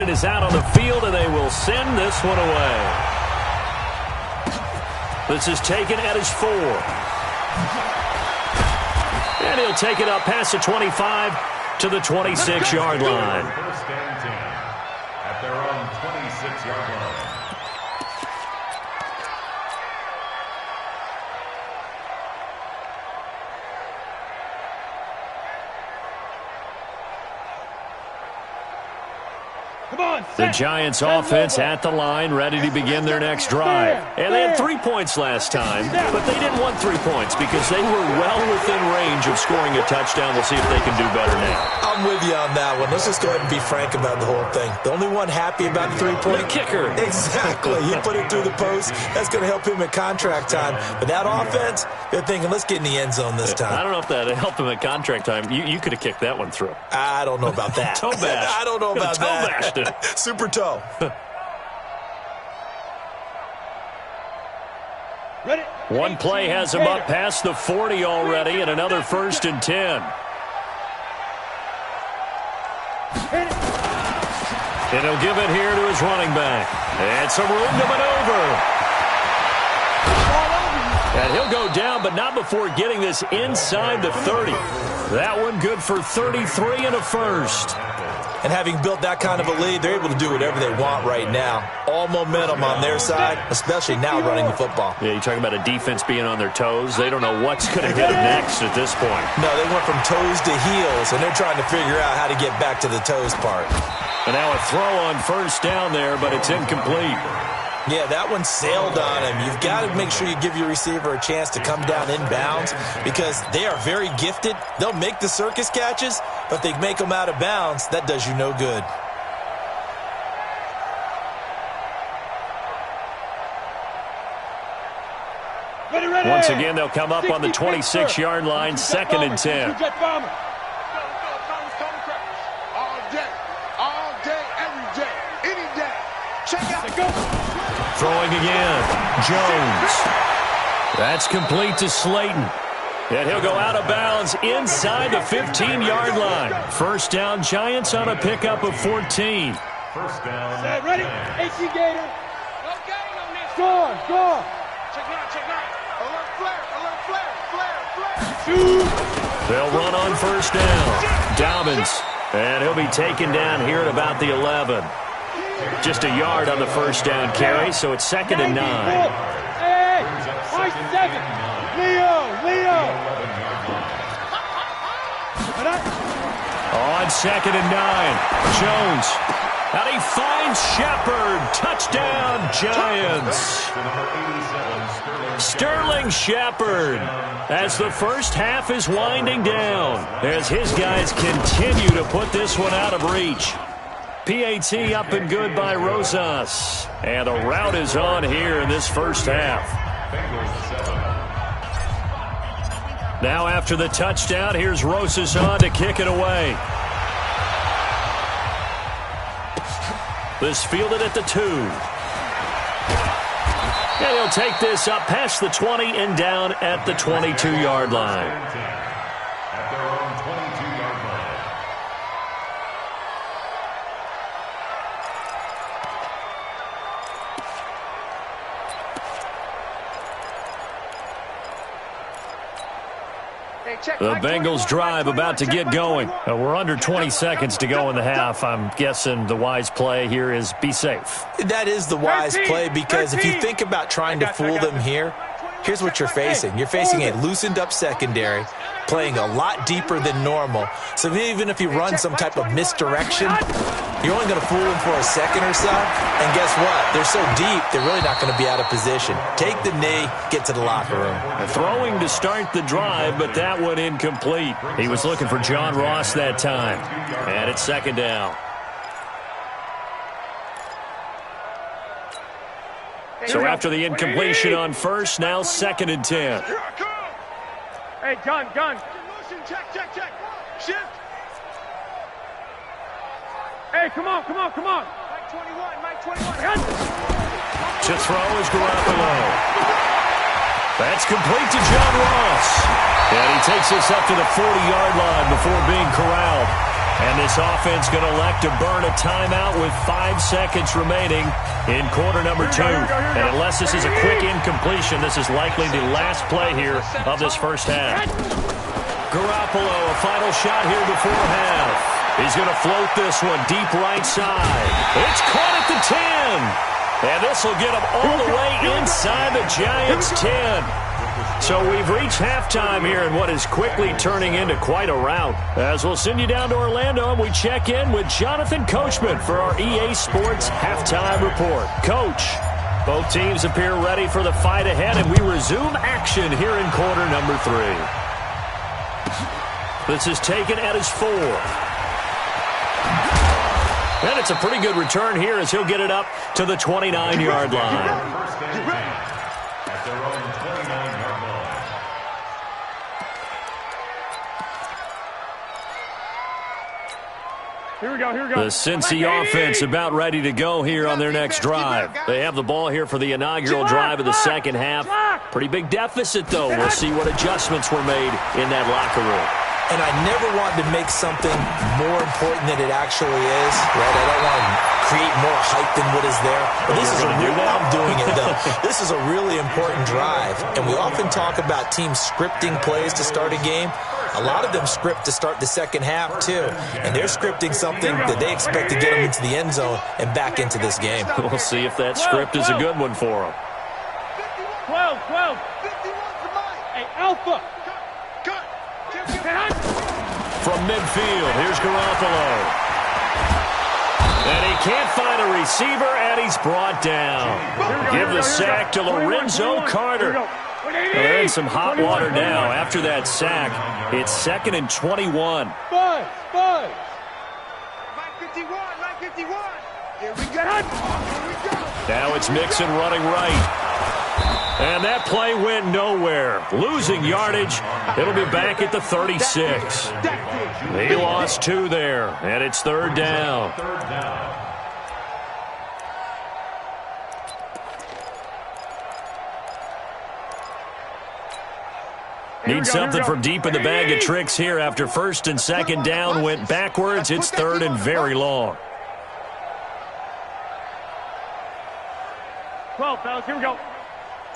It is out on the field, and they will send this one away. This is taken at his 4. And he'll take it up past the 25 to the 26-yard line. First and 10 at their own 26-yard line. The Giants offense at the line, ready to begin their next drive. And they had 3 points last time, but they didn't want 3 points because they were well within range of scoring a touchdown. We'll see if they can do better now. I'm with you on that one. Let's just go ahead and be frank about the whole thing. The only one happy about the 3-point. The kicker. Exactly. He put it through the post. That's going to help him at contract time. But that offense, they're thinking, let's get in the end zone this time. I don't know if that helped him at contract time. You could have kicked that one through. I don't know about that. Toe bash. I don't know about that. Toe bashed it. Super toe. Ready? One play has him up past the 40 already, and another 1st and 10. And he'll give it here to his running back. And some room to maneuver. And he'll go down, but not before getting this inside the 30. That one good for 33 and a 1st. And having built that kind of a lead, they're able to do whatever they want right now. All momentum on their side, especially now running the football. Yeah, you're talking about a defense being on their toes. They don't know what's going to hit them next at this point. No, they went from toes to heels, and they're trying to figure out how to get back to the toes part. And now a throw on 1st down there, but it's incomplete. Yeah, that one sailed on him. You've got to make sure you give your receiver a chance to come down inbounds because they are very gifted. They'll make the circus catches, but if they make them out of bounds, that does you no good. Once again, they'll come up on the 26-yard line, 2nd and 10. Throwing again. Jones. That's complete to Slayton. And he'll go out of bounds inside the 15-yard line. 1st down, Giants on a pickup of 14. 1st down. Ready? AC Gator. No gain on this. Score. Check out. Alert flare. Shoot. They'll run on 1st down. Dobbins. And he'll be taken down here at about the 11. Just a yard on the 1st down carry, so it's 2nd and 9. Hey, 7. Leo. On 2nd and 9, Jones. And he finds Shepard. Touchdown, Giants. Sterling Shepard. As the first half is winding down, as his guys continue to put this one out of reach. PAT up and good by Rosas. And the rout is on here in this first half. Now after the touchdown, here's Rosas on to kick it away. This fielded at the 2. And he'll take this up past the 20 and down at the 22-yard line. At their own 22-yard line. The Bengals drive about to get going. We're under 20 seconds to go in the half. I'm guessing the wise play here is be safe. That is the wise play because if you think about trying to fool them here, here's what you're facing. You're facing a loosened up secondary, playing a lot deeper than normal. So even if you run some type of misdirection, you're only going to fool them for a second or so. And guess what? They're so deep, they're really not going to be out of position. Take the knee, get to the locker room. Throwing to start the drive, but that one incomplete. He was looking for John Ross that time. And it's 2nd down. So after the incompletion on 1st, now 2nd and 10. Hey, gun. Check. Shift. Hey, come on. Mike 21. To throw is Garoppolo. That's complete to John Ross. And he takes this up to the 40-yard line before being corralled. And this offense going to elect to burn a timeout with 5 seconds remaining in quarter number 2. And unless this is a quick incompletion, this is likely the last play here of this first half. Garoppolo, a final shot here before half. He's going to float this one deep right side. It's caught at the 10. And this will get him all the way inside the Giants' 10. So we've reached halftime here in what is quickly turning into quite a rout. As we'll send you down to Orlando, and we check in with Jonathan Coachman for our EA Sports Halftime Report. Coach, both teams appear ready for the fight ahead, and we resume action here in quarter number 3. This is taken at his 4. And it's a pretty good return here as he'll get it up to the 29-yard line. Here we go, here we go. The Cincy offense about ready to go here on their next drive. They have the ball here for the inaugural drive of the second half. Pretty big deficit, though. We'll see what adjustments were made in that locker room. And I never wanted to make something more important than it actually is, right? I don't want to create more hype than what is there. But this is I'm doing it, though. This is a really important drive. And we often talk about teams scripting plays to start a game. A lot of them script to start the second half, too. And they're scripting something that they expect to get them into the end zone and back into this game. We'll see if that script is a good one for them. 12. Hey, Alpha. From midfield, here's Garoppolo. And he can't find a receiver, and he's brought down. Give the sack to Lorenzo Carter. They're in some hot water now. After that sack, it's 2nd and 21. Five. Mike 51. Here we go. Now it's Mixon running right. And that play went nowhere. Losing yardage. It'll be back at the 36. He lost 2 there, and it's 3rd down. Need something from deep in the bag of tricks here after 1st and 2nd down went backwards. It's 3rd and very long. 12, fellas, here we go.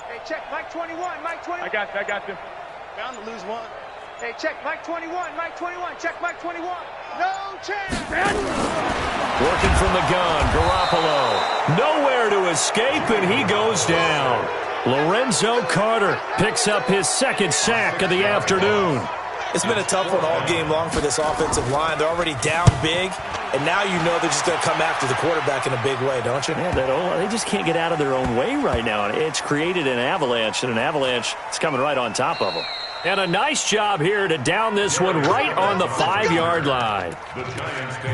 Hey, check, Mike 21. I got you. Bound to lose one. Hey, check, Mike 21. Check, Mike 21. No chance. Working from the gun, Garoppolo. Nowhere to escape, and he goes down. Lorenzo Carter picks up his 2nd sack of the afternoon. It's been a tough one all game long for this offensive line. They're already down big, and now you know they're just going to come after the quarterback in a big way, don't you? Yeah, they just can't get out of their own way right now. It's created an avalanche, and an avalanche is coming right on top of them. And a nice job here to down this one right on the 5-yard line.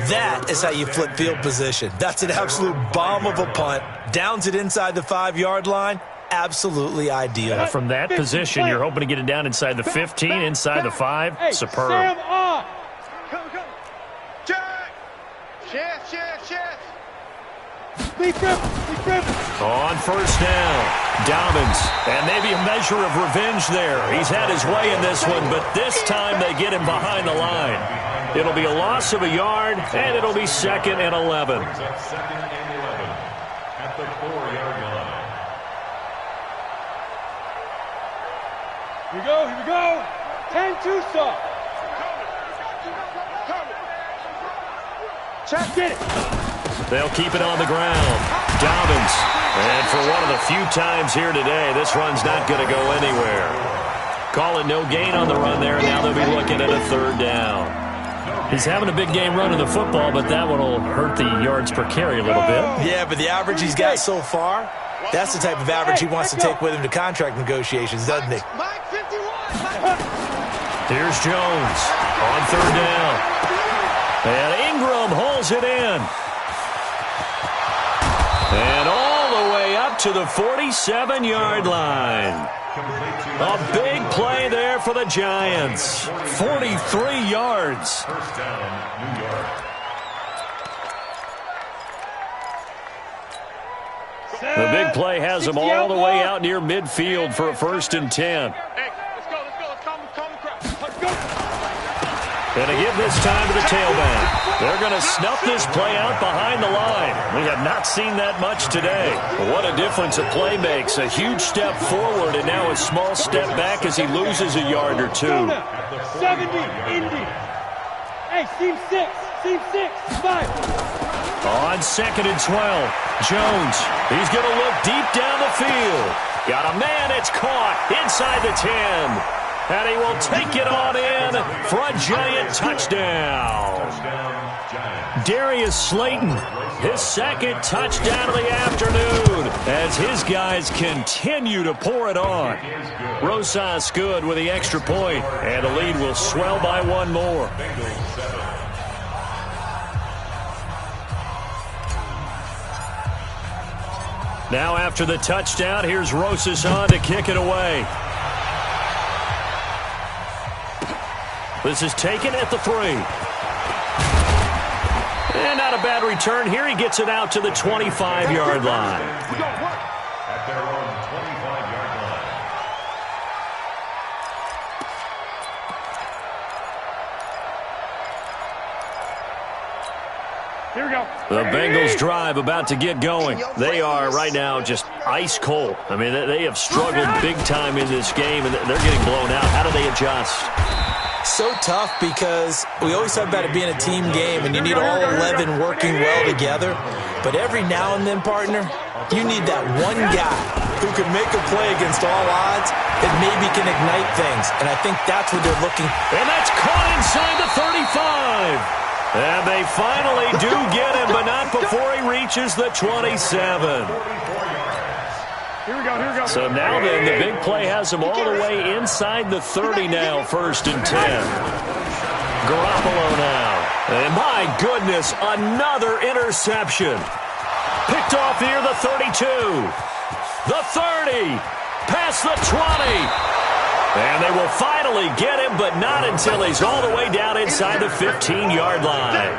That is how you flip field position. That's an absolute bomb of a punt. Downs it inside the 5-yard line. Absolutely ideal. From that position, you're hoping to get it down inside the 15, inside the 5. Hey, superb. Sam on. Come. Check. Chef. Lee Griffin. On 1st down, Dobbins. And maybe a measure of revenge there. He's had his way in this one, but this time they get him behind the line. It'll be a loss of a yard, and it'll be 2nd and 11. 2nd and 11 at the 4-yard line. Here we go. 10-2 stop. Check, get it. They'll keep it on the ground. Dobbins. And for one of the few times here today, this run's not going to go anywhere. Call it no gain on the run there, and now they'll be looking at a 3rd down. He's having a big game running the football, but that one will hurt the yards per carry a little bit. Yeah, but the average he's got so far, that's the type of average he wants to take with him to contract negotiations, doesn't he? Mike 51. Here's Jones on 3rd down. And Ingram holds it in. And all the way up to the 47-yard line. A big play there for the Giants. 43 yards. 1st down, New York. The big play has them all the way out near midfield for a 1st and 10. Hey, let's go. Let's calm the crowd. Let's go. And a give this time to the tailback. They're going to snuff this play out behind the line. We have not seen that much today. What a difference a play makes. A huge step forward and now a small step back as he loses a yard or two. 70, Indy. Hey, seam 6, 5. On 2nd and 12, Jones. He's going to look deep down the field. Got a man, it's caught inside the 10. And he will take it on in for a Giant touchdown. Darius Slayton, his 2nd touchdown of the afternoon as his guys continue to pour it on. Rosas good with the extra point, and the lead will swell by one more. Now after the touchdown, here's Rosas on to kick it away. This is taken at the 3. And not a bad return here. He gets it out to the 25-yard line. At their own 25-yard line. Here we go. The Bengals drive about to get going. They are right now just ice cold. I mean, they have struggled big time in this game, and they're getting blown out. How do they adjust? So tough because we always talk about it being a team game and you need all 11 working well together. But every now and then, partner, you need that one guy who can make a play against all odds that maybe can ignite things. And I think that's what they're looking. And that's caught inside the 35. And they finally do get him, but not before he reaches the 27. Here we go. So now then, the big play has him all the way inside the 30 now, 1st and 10. Garoppolo now. And my goodness, another interception. Picked off near the 32. The 30. Past the 20. And they will finally get him, but not until he's all the way down inside the 15-yard line.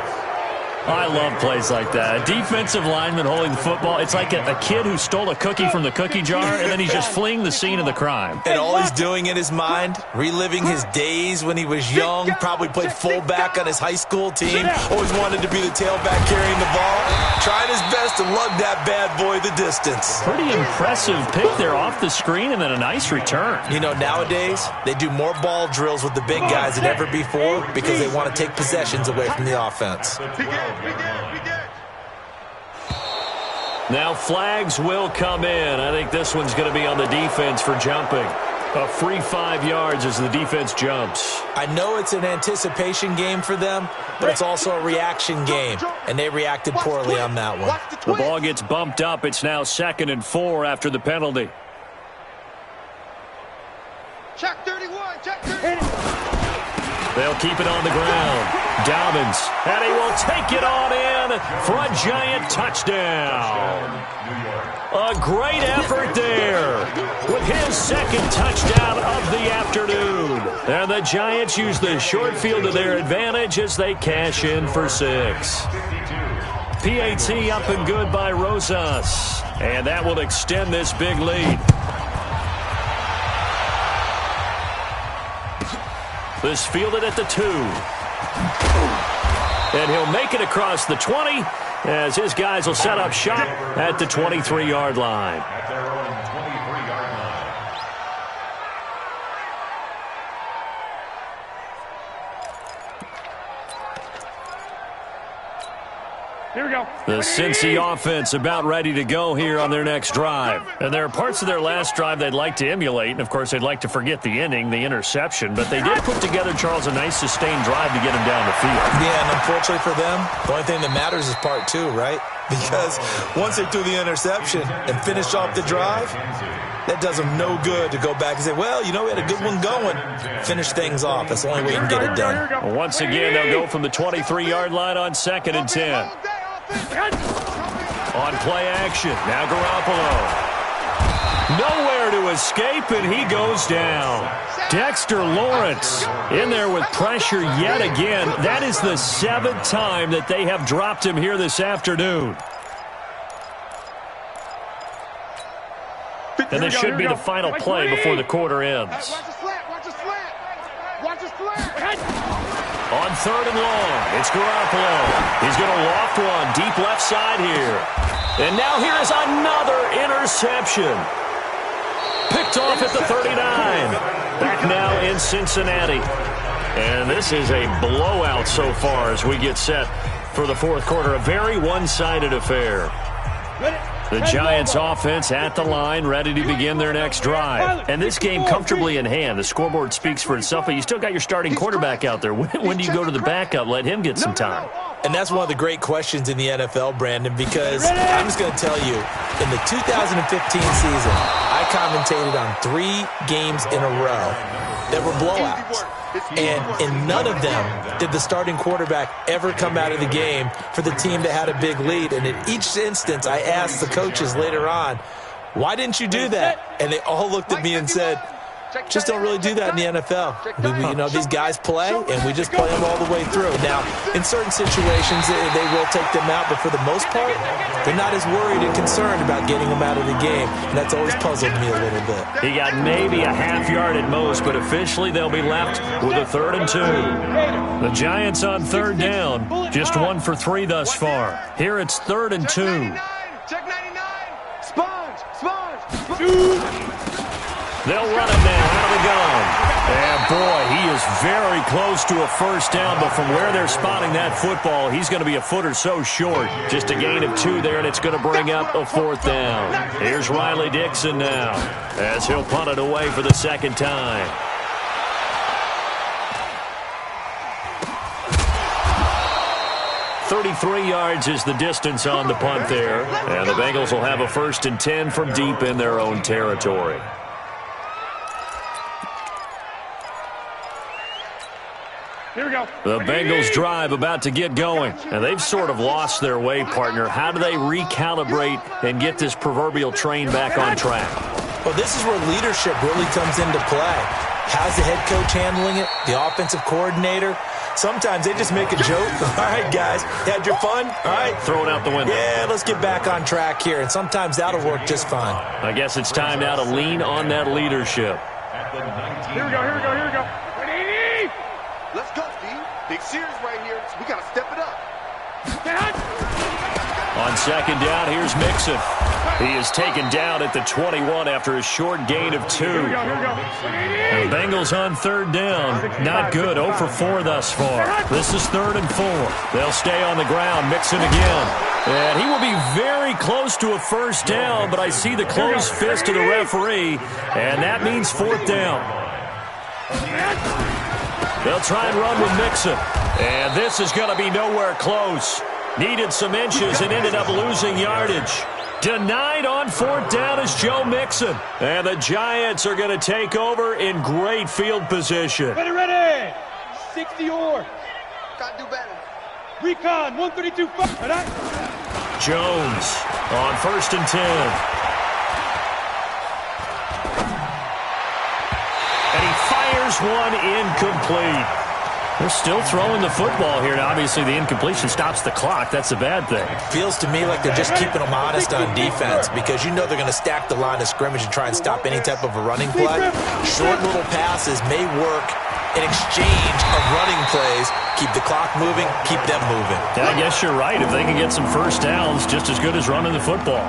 I love plays like that. A defensive lineman holding the football. It's like a kid who stole a cookie from the cookie jar, and then he's just fleeing the scene of the crime. And all he's doing in his mind, reliving his days when he was young, probably played fullback on his high school team, always wanted to be the tailback carrying the ball, trying his best to lug that bad boy the distance. Pretty impressive pick there off the screen, and then a nice return. You know, nowadays, they do more ball drills with the big guys than ever before because they want to take possessions away from the offense. Now flags will come in. I think this one's going to be on the defense for jumping. A free 5 yards as the defense jumps. I know it's an anticipation game for them, but it's also a reaction game, and they reacted poorly on that one. The ball gets bumped up. It's now 2nd and 4 after the penalty. Check 31, check 31. They'll keep it on the ground. Dobbins, and he will take it on in for a Giant touchdown. A great effort there with his 2nd touchdown of the afternoon. And the Giants use the short field to their advantage as they cash in for 6. PAT up and good by Rosas. And that will extend this big lead. This fielded at the 2. And he'll make it across the 20 as his guys will set up shop at the 23-yard line. At their own 23-yard line. Here we go. The Cincy offense about ready to go here on their next drive. And there are parts of their last drive they'd like to emulate. And, of course, they'd like to forget the inning, the interception. But they did put together, Charles, a nice sustained drive to get him down the field. Yeah, and unfortunately for them, the only thing that matters is part 2, right? Because once they threw the interception and finished off the drive, that does them no good to go back and say, well, you know, we had a good one going. Finish things off. That's the only way you can get it done. Once again, they'll go from the 23-yard line on 2nd and 10. On play action, now Garoppolo. Nowhere to escape, and he goes down. Dexter Lawrence in there with pressure yet again. That is the 7th time that they have dropped him here this afternoon. And this should be the final play before the quarter ends. Watch the slant, watch the slant. Watch the slant. On 3rd and long, it's Garoppolo. He's going to loft one deep left side here. And now here is another interception. Picked off at the 39. Back now in Cincinnati. And this is a blowout so far as we get set for the fourth quarter. A very one-sided affair. The Giants offense at the line, ready to begin their next drive. And this game comfortably in hand. The scoreboard speaks for itself, but you still got your starting quarterback out there. When do you go to the backup? Let him get some time. And that's one of the great questions in the NFL, Brandon, because I'm just going to tell you, in the 2015 season, I commentated on 3 games in a row that were blowouts. And in none of them did the starting quarterback ever come out of the game for the team that had a big lead. And in each instance, I asked the coaches later on, why didn't you do that? And they all looked at me and said, just don't really do that in the NFL. These guys play, and we just play them all the way through. Now, in certain situations, they will take them out, but for the most part, they're not as worried and concerned about getting them out of the game, and that's always puzzled me a little bit. He got maybe a half yard at most, but officially they'll be left with a 3rd and 2. The Giants on 3rd down, just 1 for 3 thus far. Here it's 3rd and 2. Check 99. Sponge. They'll run it now out of the gun. And, boy, he is very close to a first down, but from where they're spotting that football, he's going to be a foot or so short. Just a gain of 2 there, and it's going to bring up a 4th down. Here's Riley Dixon now as he'll punt it away for the second time. .33 yards is the distance on the punt there. And the Bengals will have a 1st and 10 from deep in their own territory. Here we go. The Bengals drive about to get going. And they've sort of lost their way, partner. How do they recalibrate and get this proverbial train back on track? Well, this is where leadership really comes into play. How's the head coach handling it? The offensive coordinator? Sometimes they just make a joke. All right, guys, had your fun? All right. Throw it out the window. Yeah, let's get back on track here. And sometimes that'll work just fine. I guess it's time now to lean on that leadership. Here we go. Let's go, Steve. Big series right here. We got to step it up. On 2nd down, here's Mixon. He is taken down at the 21 after a short gain of 2. Here we go. The Bengals on 3rd down. Not good. 0 for 4 thus far. This is 3rd and 4. They'll stay on the ground. Mixon again. And he will be very close to a first down, but I see the closed fist of the referee, and that means 4th down. They'll try and run with Mixon. And this is going to be nowhere close. Needed some inches and ended up losing yardage. Denied on 4th down is Joe Mixon. And the Giants are going to take over in great field position. Ready. 60 or. Got to do better. Recon, 132. Jones on 1st and 10. And he fires one incomplete. They're still throwing the football here. Now, obviously, the incompletion stops the clock. That's a bad thing. Feels to me like they're just keeping them honest on defense because you know they're going to stack the line of scrimmage and try and stop any type of a running play. Short little passes may work in exchange of running plays. Keep the clock moving, keep them moving. Yeah, I guess you're right. If they can get some first downs, just as good as running the football.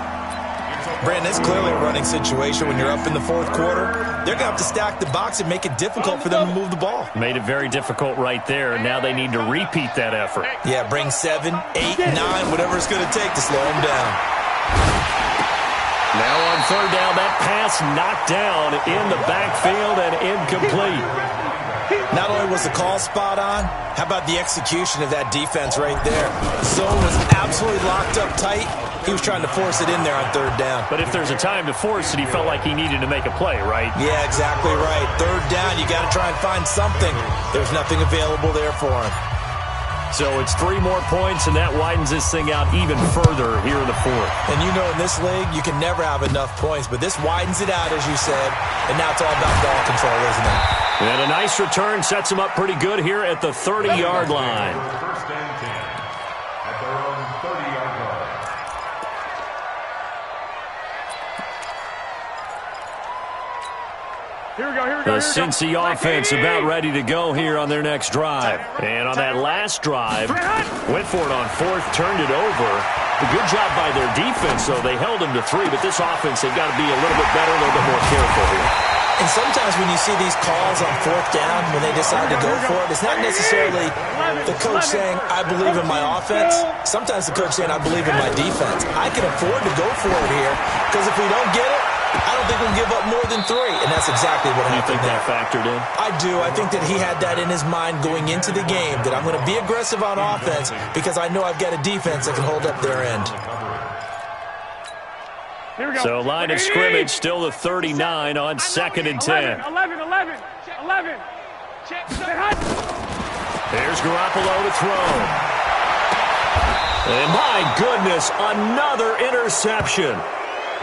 Brandon, it's clearly a running situation when you're up in the 4th quarter. They're going to have to stack the box and make it difficult for them to move the ball. Made it very difficult right there, and now they need to repeat that effort. Yeah, bring 7, 8, 9, whatever it's going to take to slow them down. Now on 3rd down, that pass knocked down in the backfield and incomplete. Not only was the call spot on, how about the execution of that defense right there? Zone was absolutely locked up tight. He was trying to force it in there on 3rd down. But if there's a time to force it, he felt like he needed to make a play, right? Yeah, exactly right. 3rd down, you got to try and find something. There's nothing available there for him. So it's 3 more points, and that widens this thing out even further here in the 4th. And you know in this league, you can never have enough points, but this widens it out, as you said, and now it's all about ball control, isn't it? And a nice return sets him up pretty good here at the 30-yard line. 1st and 10 at their own 30-yard line. The Cincy offense about ready to go here on their next drive. And on that last drive, went for it on fourth, turned it over. A good job by their defense, though. They held them to 3, but this offense, they've got to be a little bit better, a little bit more careful here. And sometimes when you see these calls on fourth down, when they decide to go for it, it's not necessarily the coach saying, I believe in my offense. Sometimes the coach saying, I believe in my defense. I can afford to go for it here, because if we don't get it, I don't think we'll give up more than 3, and that's exactly what happened. You think that factored in? I do. I think that he had that in his mind going into the game, that I'm going to be aggressive on offense because I know I've got a defense that can hold up their end. So line of scrimmage still the 39 on 2nd and 10. 11. There's Garoppolo to throw. And my goodness, another interception.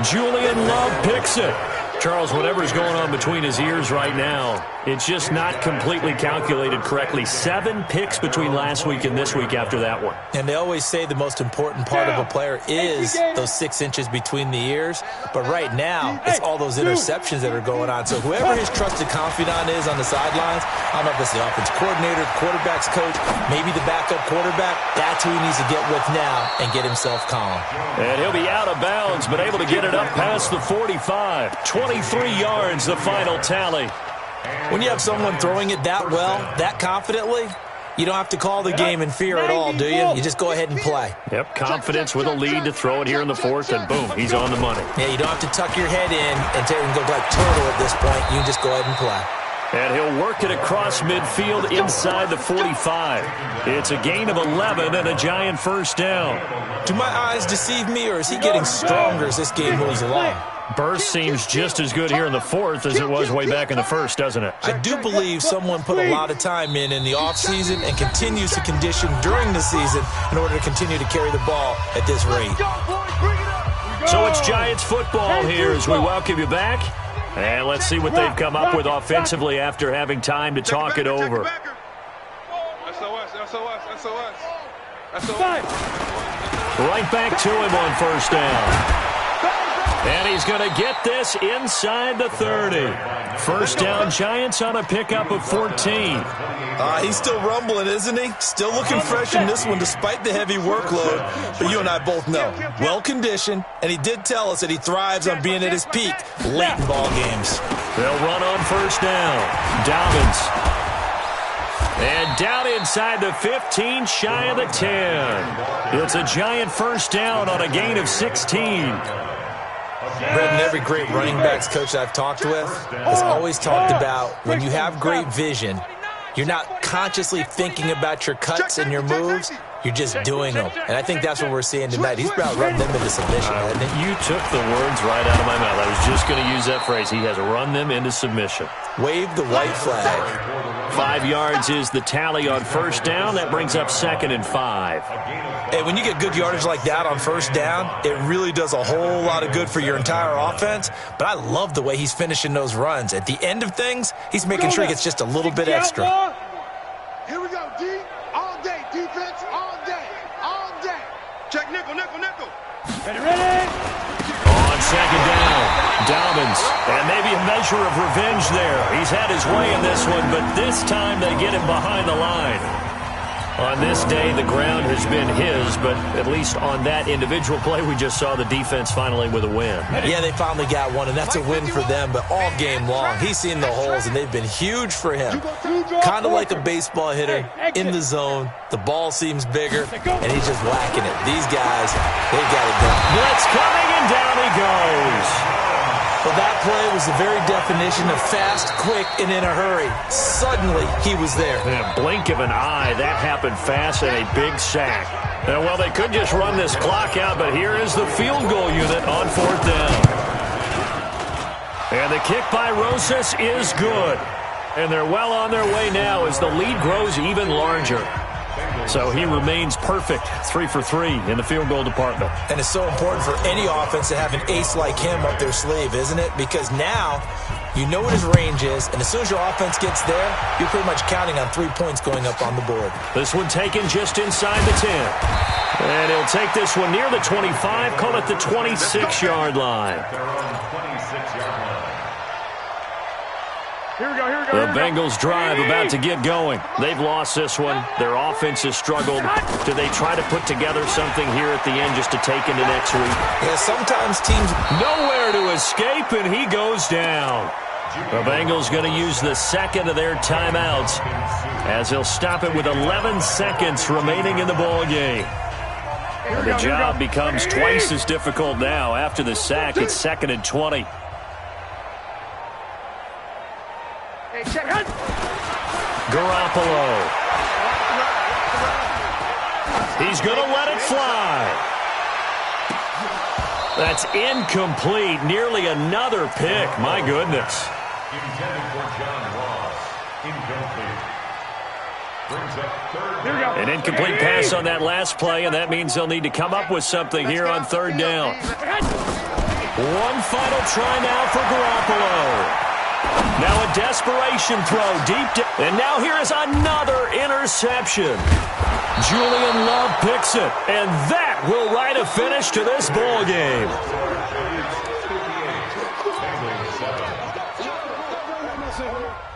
Julian Love picks it. Charles, whatever's going on between his ears right now, it's just not completely calculated correctly. 7 picks between last week and this week after that one. And they always say the most important part of a player is those 6 inches between the ears. But right now, it's all those interceptions that are going on. So whoever his trusted confidant is on the sidelines, I don't know if it's the offense coordinator, quarterback's coach, maybe the backup quarterback, that's who he needs to get with now and get himself calm. And he'll be out of bounds, but able to get it up past the 45. 23 yards, the final tally. When you have someone throwing it that well, that confidently, you don't have to call the game in fear at all, do you? You just go ahead and play. Yep, confidence with a lead to throw it here in the 4th, and boom, he's on the money. Yeah, you don't have to tuck your head in and go like turtle at this point. You can just go ahead and play. And he'll work it across midfield inside the 45. It's a gain of 11 and a giant first down. Do my eyes deceive me, or is he getting stronger as this game moves along? Burst seems just as good here in the 4th as it was way back in the 1st, doesn't it? I do believe someone put a lot of time in the offseason and continues to condition during the season in order to continue to carry the ball at this rate. So it's Giants football here as we welcome you back. And let's see what they've come up with offensively after having time to talk it over. Right back to him on first down. And he's going to get this inside the 30. First down, Giants on a pickup of 14. He's still rumbling, isn't he? Still looking fresh in this one despite the heavy workload. But you and I both know, well-conditioned, and he did tell us that he thrives on being at his peak late in ball games. They'll run on first down. Dobbins. And down inside the 15, shy of the 10. It's a giant first down on a gain of 16. Brett, every great running backs coach I've talked with has always talked about when you have great vision, you're not consciously thinking about your cuts and your moves. You're just doing them. And I think that's what we're seeing tonight. He's about running them into submission, hasn't he? You took the words right out of my mouth. I was just going to use that phrase. He has run them into submission. Wave the white flag. 5 yards is the tally on first down. That brings up 2nd and 5. Hey, when you get good yardage like that on first down, it really does a whole lot of good for your entire offense. But I love the way he's finishing those runs. At the end of things, he's making sure he gets just a little bit extra. Here we go, D. All day, defense, all day, all day. Check nickel. Ready. On second down, Dobbins. And maybe a measure of revenge there. He's had his way in this one, but this time they get him behind the line. On this day, the ground has been his, but at least on that individual play, we just saw the defense finally with a win. Yeah, they finally got one, and that's a win for them, but all game long, he's seen the holes, and they've been huge for him. Kind of like a baseball hitter in the zone. The ball seems bigger, and he's just whacking it. These guys, they've got it done. Blitz coming, and down he goes. Well, that play was the very definition of fast, quick, and in a hurry. Suddenly, he was there. In a blink of an eye, that happened fast and a big sack. And, well, they could just run this clock out, but here is the field goal unit on fourth down. And the kick by Rosas is good. And they're well on their way now as the lead grows even larger. So he remains perfect, 3 for 3 in the field goal department. And it's so important for any offense to have an ace like him up their sleeve, isn't it? Because now you know what his range is, and as soon as your offense gets there, you're pretty much counting on 3 points going up on the board. This one taken just inside the 10. And he'll take this one near the 25, call it the 26-yard line. The Bengals drive about to get going. They've lost this one. Their offense has struggled. Do they try to put together something here at the end just to take into next week? Yeah, sometimes teams... Nowhere to escape, and he goes down. The Bengals going to use the second of their timeouts as he'll stop it with 11 seconds remaining in the ball game. And the job becomes twice as difficult now. After the sack, it's 2nd and 20. Garoppolo. He's going to let it fly. That's incomplete. Nearly another pick. My goodness. Intended for John Ross. Incomplete. Brings up third down. An incomplete pass on that last play, and that means they'll need to come up with something here on 3rd down. One final try now for Garoppolo. Now a desperation throw deep down. And now here is another interception. Julian Love picks it, and that will write a finish to this ball game. Bengals 7.